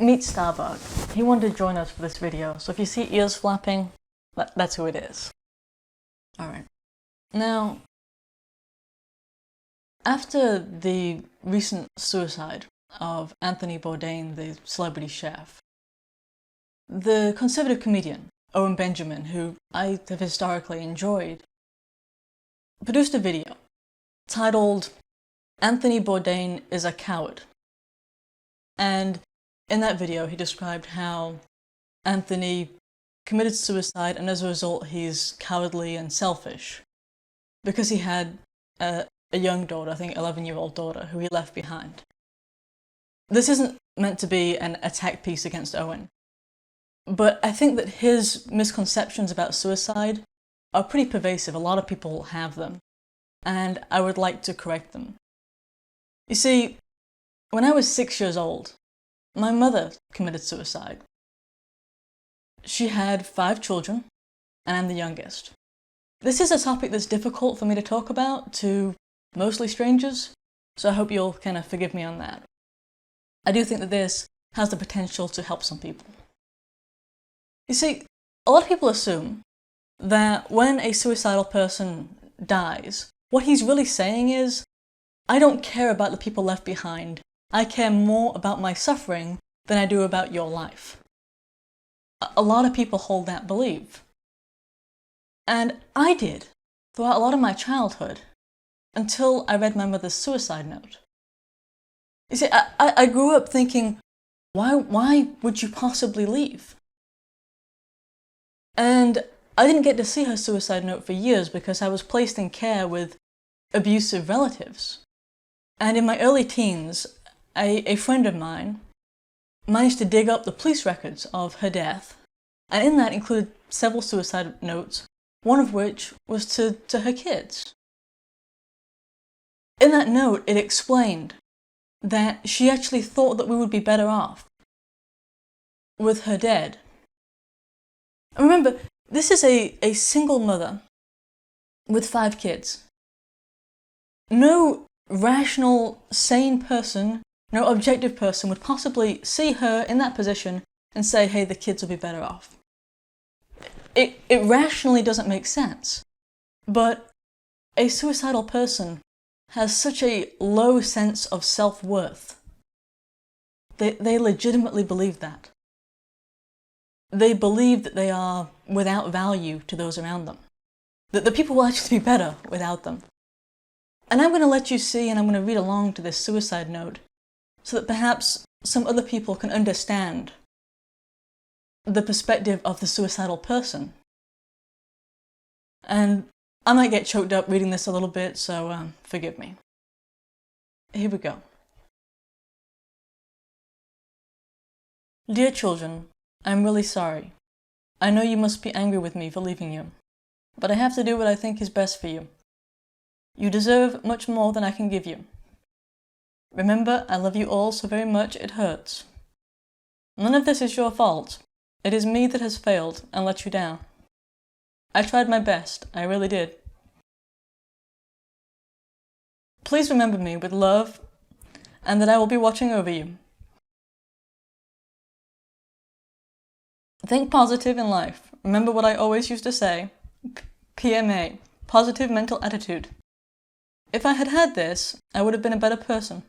Meet Starbug. He wanted to join us for this video, so if you see ears flapping, that's who it is. Alright. Now, after the recent suicide of Anthony Bourdain, the celebrity chef, the conservative comedian Owen Benjamin, who I have historically enjoyed, produced a video titled "Anthony Bourdain is a Coward." And in that video he described how Anthony committed suicide and as a result he's cowardly and selfish because he had a young daughter, I think 11-year-old daughter, who he left behind. This isn't meant to be an attack piece against Owen, but I think that his misconceptions about suicide are pretty pervasive. A lot of people have them, and I would like to correct them. You see, when I was 6 years old, my mother committed suicide. She had 5 children, and I'm the youngest. This is a topic that's difficult for me to talk about to mostly strangers, so I hope you'll kind of forgive me on that. I do think that this has the potential to help some people. You see, a lot of people assume that when a suicidal person dies, what he's really saying is, I don't care about the people left behind. I care more about my suffering than I do about your life. A lot of people hold that belief. And I did throughout a lot of my childhood, until I read my mother's suicide note. You see, I grew up thinking, why would you possibly leave? And I didn't get to see her suicide note for years because I was placed in care with abusive relatives. And in my early teens, a friend of mine managed to dig up the police records of her death, and in that included several suicide notes, one of which was to her kids. In that note, it explained that she actually thought that we would be better off with her dead. And remember, this is a single mother with 5 kids. No rational, sane person, no objective person would possibly see her in that position and say, hey, the kids will be better off. It rationally doesn't make sense. But a suicidal person has such a low sense of self-worth. They legitimately believe that. They believe that they are without value to those around them. That the people will actually be better without them. And I'm going to let you see, and I'm going to read along to this suicide note, so that perhaps some other people can understand the perspective of the suicidal person. And I might get choked up reading this a little bit, so forgive me. Here we go. Dear children, I'm really sorry. I know you must be angry with me for leaving you, but I have to do what I think is best for you. You deserve much more than I can give you. Remember, I love you all so very much it hurts. None of this is your fault. It is me that has failed and let you down. I tried my best, I really did. Please remember me with love, and that I will be watching over you. Think positive in life. Remember what I always used to say, PMA, positive mental attitude. If I had had this, I would have been a better person.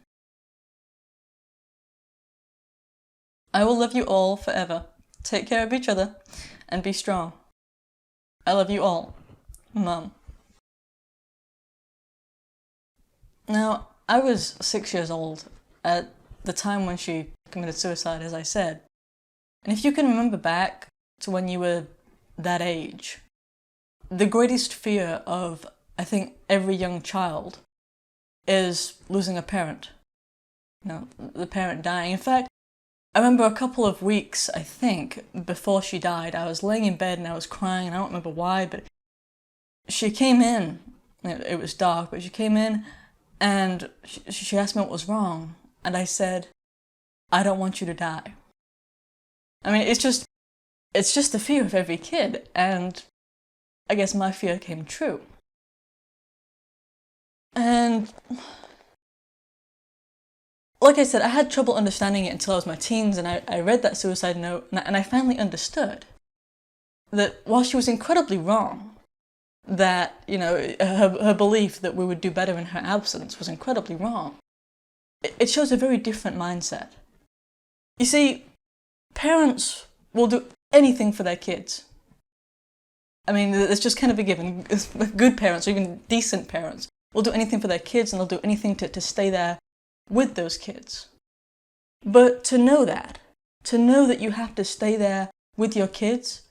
I will love you all forever. Take care of each other, and be strong. I love you all. Mum. Now, I was 6 years old at the time when she committed suicide, as I said. And if you can remember back to when you were that age, the greatest fear of, I think, every young child is losing a parent. You know, the parent dying. In fact, I remember a couple of weeks, I think, before she died, I was laying in bed and I was crying, and I don't remember why, but she came in, it was dark, but she came in and she asked me what was wrong, and I said, I don't want you to die. I mean, it's just the fear of every kid, and I guess my fear came true. And like I said, I had trouble understanding it until I was in my teens, and I read that suicide note, and I finally understood that while she was incredibly wrong, that, you know, her belief that we would do better in her absence was incredibly wrong, it shows a very different mindset. You see, parents will do anything for their kids. I mean, it's just kind of a given. Good parents, or even decent parents, will do anything for their kids, and they'll do anything to stay there with those kids. But to know that you have to stay there with your kids,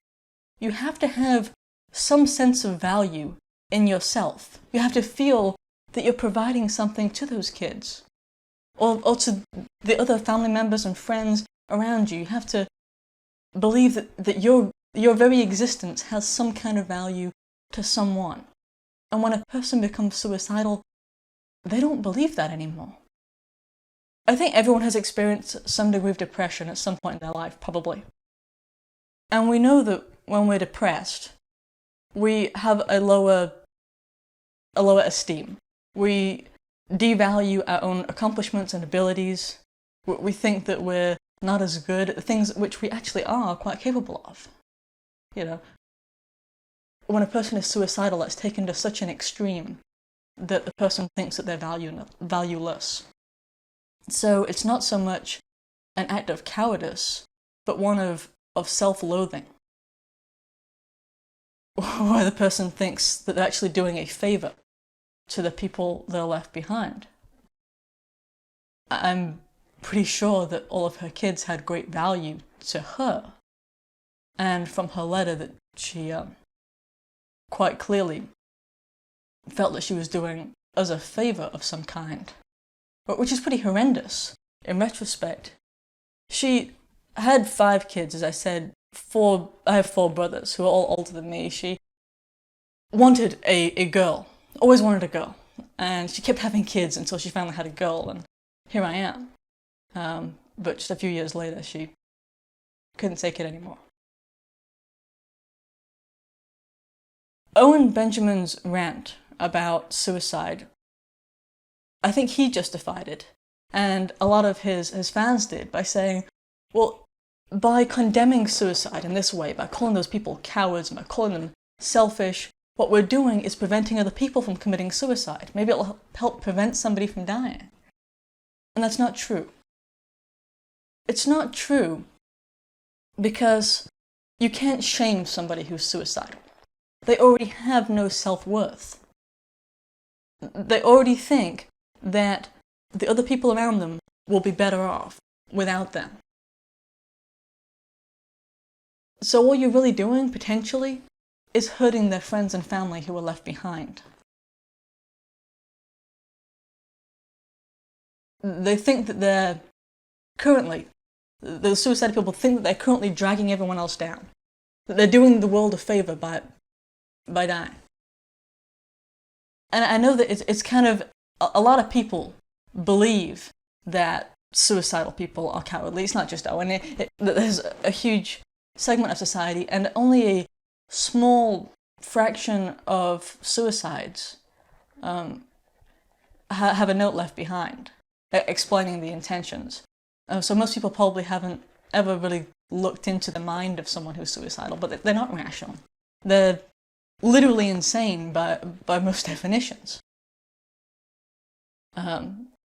you have to have some sense of value in yourself. You have to feel that you're providing something to those kids, or to the other family members and friends around you. You have to believe that your very existence has some kind of value to someone. And when a person becomes suicidal, they don't believe that anymore. I think everyone has experienced some degree of depression at some point in their life, probably. And we know that when we're depressed, we have a lower esteem. We devalue our own accomplishments and abilities. We think that we're not as good at the things which we actually are quite capable of. You know, when a person is suicidal, that's taken to such an extreme that the person thinks that they're valueless. So it's not so much an act of cowardice, but one of self-loathing, where the person thinks that they're actually doing a favor to the people they're left behind. I'm pretty sure that all of her kids had great value to her, and from her letter that she quite clearly felt that she was doing us a favor of some kind, which is pretty horrendous in retrospect. She had 5 kids, as I said. I have 4 brothers who are all older than me. She wanted a girl, always wanted a girl, and she kept having kids until she finally had a girl, and here I am. But just a few years later, she couldn't take it anymore. Owen Benjamin's rant about suicide, I think he justified it, and a lot of his fans did, by saying, well, by condemning suicide in this way, by calling those people cowards, by calling them selfish, what we're doing is preventing other people from committing suicide. Maybe it'll help prevent somebody from dying. And that's not true. It's not true because you can't shame somebody who's suicidal. They already have no self-worth. They already think that the other people around them will be better off without them. So all you're really doing, potentially, is hurting their friends and family who are left behind. They think that they're currently, the suicidal people think that they're currently dragging everyone else down. That they're doing the world a favor by dying. And I know that it's kind of, a lot of people believe that suicidal people are cowardly. It's not just Owen. There's a huge segment of society, and only a small fraction of suicides have a note left behind explaining the intentions. So most people probably haven't ever really looked into the mind of someone who's suicidal, but they're not rational. They're literally insane by most definitions.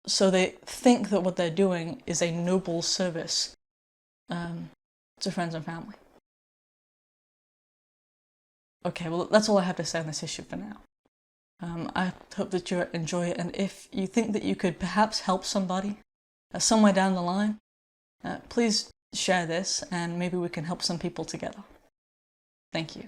So they think that what they're doing is a noble service to friends and family. Okay, well, that's all I have to say on this issue for now. I hope that you enjoy it, and if you think that you could perhaps help somebody somewhere down the line, please share this, and maybe we can help some people together. Thank you.